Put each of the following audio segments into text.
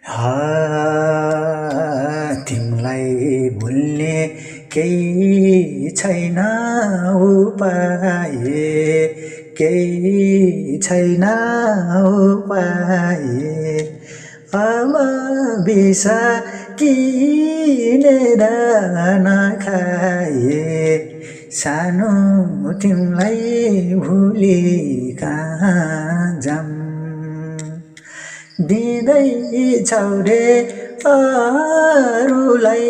हा तिमलाई भुल्ने केही छैन उपाय केही छैन उपाय अब बिस किनेर नखाए सानो तिमलाई भुली कहाँ जाऊँ दिँदैछौ रे अरूलाई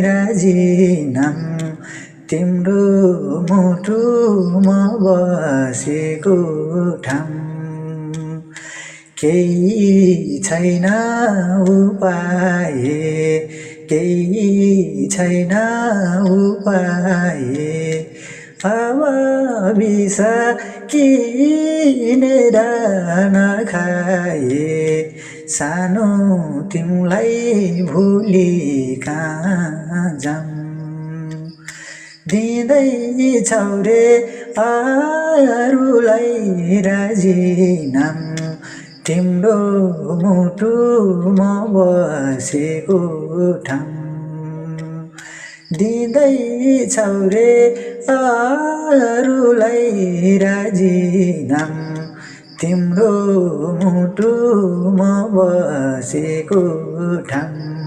राजीनाम तिम्रो मुटुमा बसेको ठाउँ केही छैन उपाय केही छैन उपाय अब बिस किनेर नखाए सानो तिमलाई भुली कहाँ जाऊँ दिँदैछौ रे अरूलाई राजीनाम तिम्रो मुटुमा बसेको ठाउँ दिँदैछौ रे अरूलाई राजीनाम तिम्रो मुटुमा बसेको ठाउँ